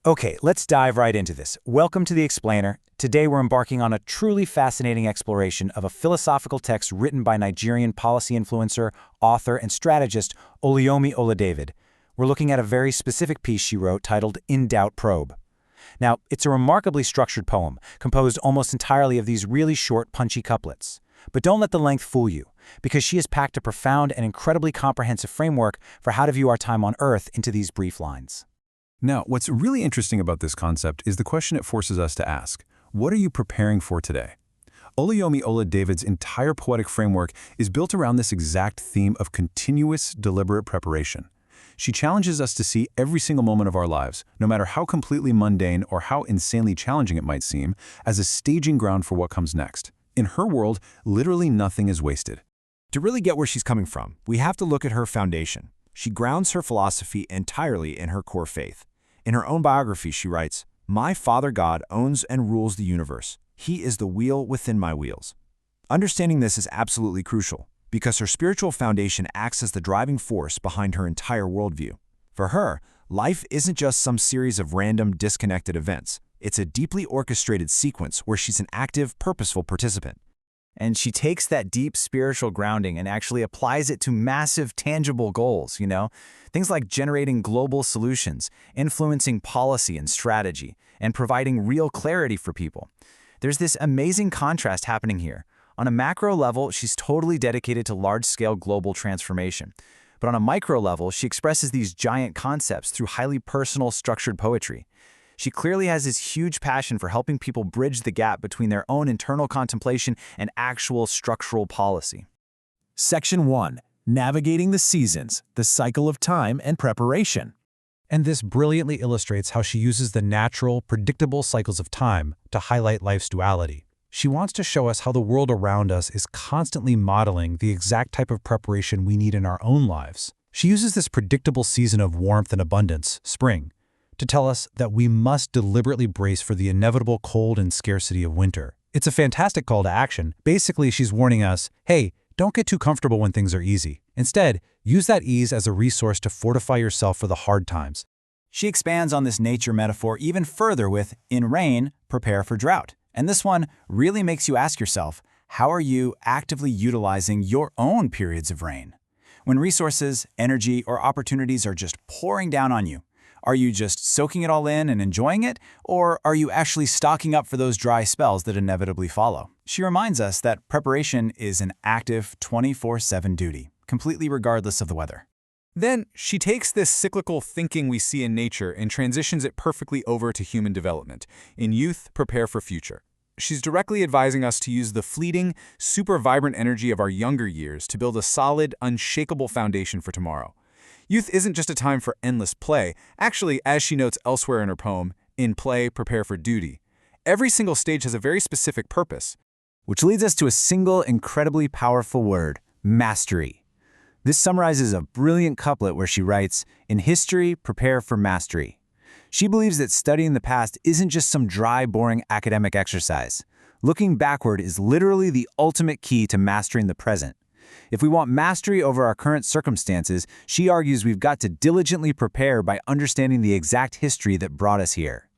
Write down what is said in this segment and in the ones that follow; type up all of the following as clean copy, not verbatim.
Okay, let's dive right into this. Welcome to The Explainer. Today we're embarking on a truly fascinating exploration of a philosophical text written by Nigerian policy influencer, author, and strategist Oluyomi Ola-David. We're looking at a very specific piece she wrote titled In Doubt Probe. Now, it's a remarkably structured poem, composed almost entirely of these really short, punchy couplets. But don't let the length fool you, because she has packed a profound and incredibly comprehensive framework for how to view our time on Earth into these brief lines. Now, what's really interesting about this concept is the question it forces us to ask. What are you preparing for today? Oluyomi Ola-David's entire poetic framework is built around this exact theme of continuous, deliberate preparation. She challenges us to see every single moment of our lives, no matter how completely mundane or how insanely challenging it might seem, as a staging ground for what comes next. In her world, literally nothing is wasted. To really get where she's coming from, we have to look at her foundation. She grounds her philosophy entirely in her core faith. In her own biography, she writes, "My Father God owns and rules the universe. He is the wheel within my wheels." Understanding this is absolutely crucial, because her spiritual foundation acts as the driving force behind her entire worldview. For her, life isn't just some series of random, disconnected events. It's a deeply orchestrated sequence where she's an active, purposeful participant. And she takes that deep spiritual grounding and actually applies it to massive, tangible goals, Things like generating global solutions, influencing policy and strategy, and providing real clarity for people. There's this amazing contrast happening here. On a macro level, she's totally dedicated to large-scale global transformation. But on a micro level, she expresses these giant concepts through highly personal, structured poetry. She clearly has this huge passion for helping people bridge the gap between their own internal contemplation and actual structural policy. Section 1. Navigating the Seasons, the Cycle of Time and Preparation. And this brilliantly illustrates how she uses the natural, predictable cycles of time to highlight life's duality. She wants to show us how the world around us is constantly modeling the exact type of preparation we need in our own lives. She uses this predictable season of warmth and abundance, spring, to tell us that we must deliberately brace for the inevitable cold and scarcity of winter. It's a fantastic call to action. Basically, she's warning us, hey, don't get too comfortable when things are easy. Instead, use that ease as a resource to fortify yourself for the hard times. She expands on this nature metaphor even further with, in rain, prepare for drought. And this one really makes you ask yourself, how are you actively utilizing your own periods of rain? When resources, energy, or opportunities are just pouring down on you, are you just soaking it all in and enjoying it, or are you actually stocking up for those dry spells that inevitably follow? She reminds us that preparation is an active 24/7 duty, completely regardless of the weather. Then, she takes this cyclical thinking we see in nature and transitions it perfectly over to human development. In youth, prepare for future. She's directly advising us to use the fleeting, super vibrant energy of our younger years to build a solid, unshakable foundation for tomorrow. Youth isn't just a time for endless play. Actually, as she notes elsewhere in her poem, in play, prepare for duty. Every single stage has a very specific purpose. Which leads us to a single, incredibly powerful word, mastery. This summarizes a brilliant couplet where she writes, "In history, prepare for mastery." She believes that studying the past isn't just some dry, boring academic exercise. Looking backward is literally the ultimate key to mastering the present. If we want mastery over our current circumstances, she argues we've got to diligently prepare by understanding the exact history that brought us here.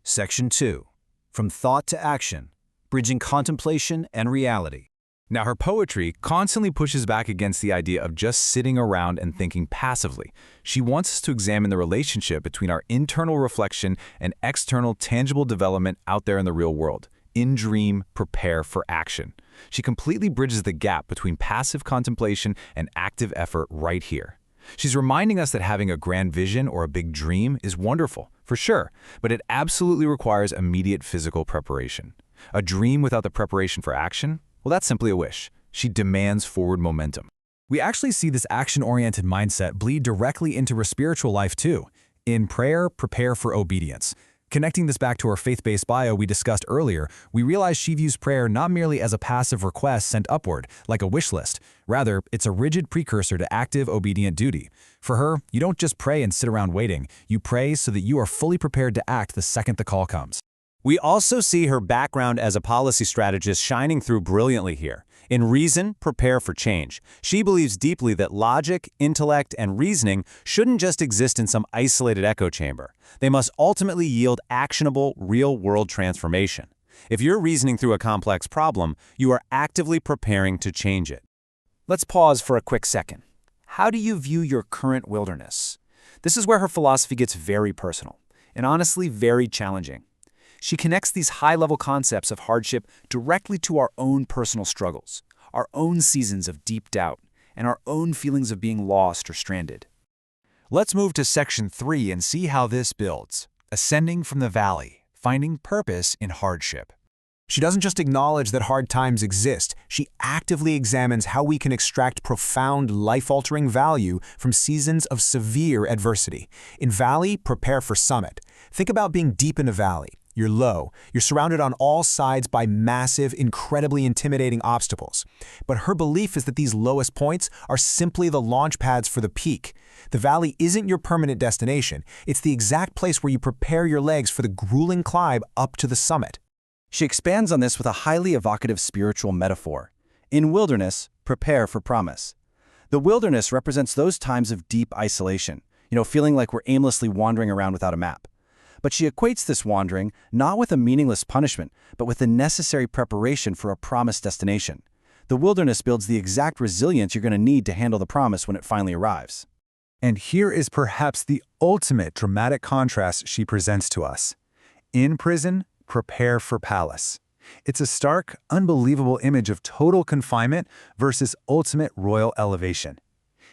Section 2. From Thought to Action, Bridging Contemplation and Reality. Now, her poetry constantly pushes back against the idea of just sitting around and thinking passively. She wants us to examine the relationship between our internal reflection and external tangible development out there in the real world. In dream, prepare for action. She completely bridges the gap between passive contemplation and active effort right here. She's reminding us that having a grand vision or a big dream is wonderful, for sure, but it absolutely requires immediate physical preparation. A dream without the preparation for action? Well, that's simply a wish. She demands forward momentum. We actually see this action-oriented mindset bleed directly into her spiritual life too. In prayer, prepare for obedience. Connecting this back to our faith-based bio we discussed earlier, we realize she views prayer not merely as a passive request sent upward, like a wish list. Rather, it's a rigid precursor to active, obedient duty. For her, you don't just pray and sit around waiting. You pray so that you are fully prepared to act the second the call comes. We also see her background as a policy strategist shining through brilliantly here. In Reason, Prepare for Change, she believes deeply that logic, intellect, and reasoning shouldn't just exist in some isolated echo chamber. They must ultimately yield actionable, real-world transformation. If you're reasoning through a complex problem, you are actively preparing to change it. Let's pause for a quick second. How do you view your current wilderness? This is where her philosophy gets very personal, and honestly very challenging. She connects these high-level concepts of hardship directly to our own personal struggles, our own seasons of deep doubt, and our own feelings of being lost or stranded. Let's move to Section 3 and see how this builds. Ascending from the valley, finding purpose in hardship. She doesn't just acknowledge that hard times exist, she actively examines how we can extract profound, life-altering value from seasons of severe adversity. In Valley, Prepare for Summit. Think about being deep in a valley. You're low. You're surrounded on all sides by massive, incredibly intimidating obstacles. But her belief is that these lowest points are simply the launch pads for the peak. The valley isn't your permanent destination. It's the exact place where you prepare your legs for the grueling climb up to the summit. She expands on this with a highly evocative spiritual metaphor. In Wilderness, Prepare for Promise. The wilderness represents those times of deep isolation, feeling like we're aimlessly wandering around without a map. But she equates this wandering not with a meaningless punishment, but with the necessary preparation for a promised destination. The wilderness builds the exact resilience you're going to need to handle the promise when it finally arrives. And here is perhaps the ultimate dramatic contrast she presents to us. In Prison, Prepare for Palace. It's a stark, unbelievable image of total confinement versus ultimate royal elevation.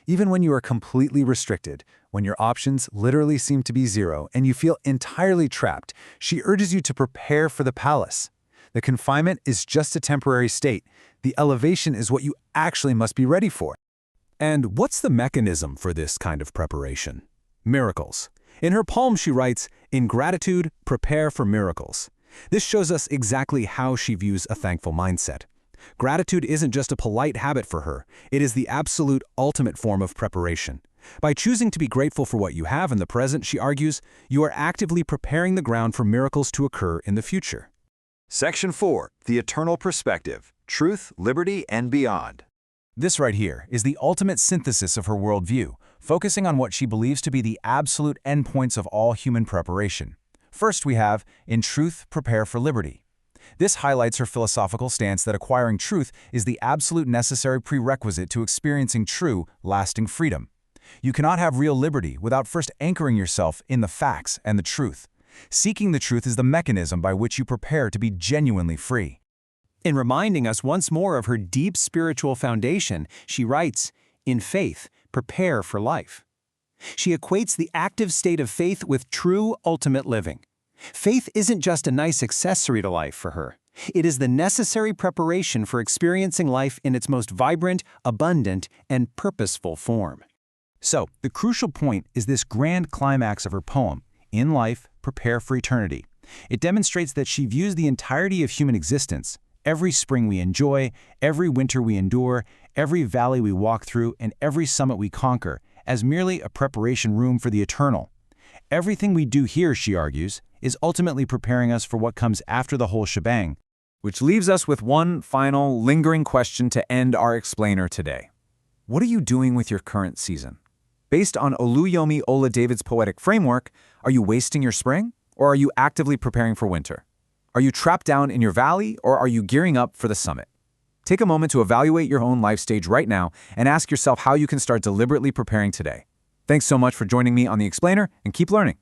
Even when you are completely restricted, when your options literally seem to be zero and you feel entirely trapped, she urges you to prepare for the palace. The confinement is just a temporary state. The elevation is what you actually must be ready for. And what's the mechanism for this kind of preparation? Miracles. In her poem, she writes, "In gratitude, prepare for miracles." This shows us exactly how she views a thankful mindset. Gratitude isn't just a polite habit for her, it is the absolute ultimate form of preparation. By choosing to be grateful for what you have in the present, she argues, you are actively preparing the ground for miracles to occur in the future. Section 4, The Eternal Perspective, Truth, Liberty, and Beyond. This right here is the ultimate synthesis of her worldview, focusing on what she believes to be the absolute endpoints of all human preparation. First we have, in truth, prepare for liberty. This highlights her philosophical stance that acquiring truth is the absolute necessary prerequisite to experiencing true, lasting freedom. You cannot have real liberty without first anchoring yourself in the facts and the truth. Seeking the truth is the mechanism by which you prepare to be genuinely free. In reminding us once more of her deep spiritual foundation, she writes, "In faith, prepare for life." She equates the active state of faith with true, ultimate living. Faith isn't just a nice accessory to life for her. It is the necessary preparation for experiencing life in its most vibrant, abundant, and purposeful form. So, the crucial point is this grand climax of her poem, In Life, Prepare for Eternity. It demonstrates that she views the entirety of human existence, every spring we enjoy, every winter we endure, every valley we walk through, and every summit we conquer, as merely a preparation room for the eternal. Everything we do here, she argues, is ultimately preparing us for what comes after the whole shebang. Which leaves us with one final, lingering question to end our explainer today. What are you doing with your current season? Based on Oluyomi Ola-David's poetic framework, are you wasting your spring, or are you actively preparing for winter? Are you trapped down in your valley, or are you gearing up for the summit? Take a moment to evaluate your own life stage right now and ask yourself how you can start deliberately preparing today. Thanks so much for joining me on The Explainer, and keep learning.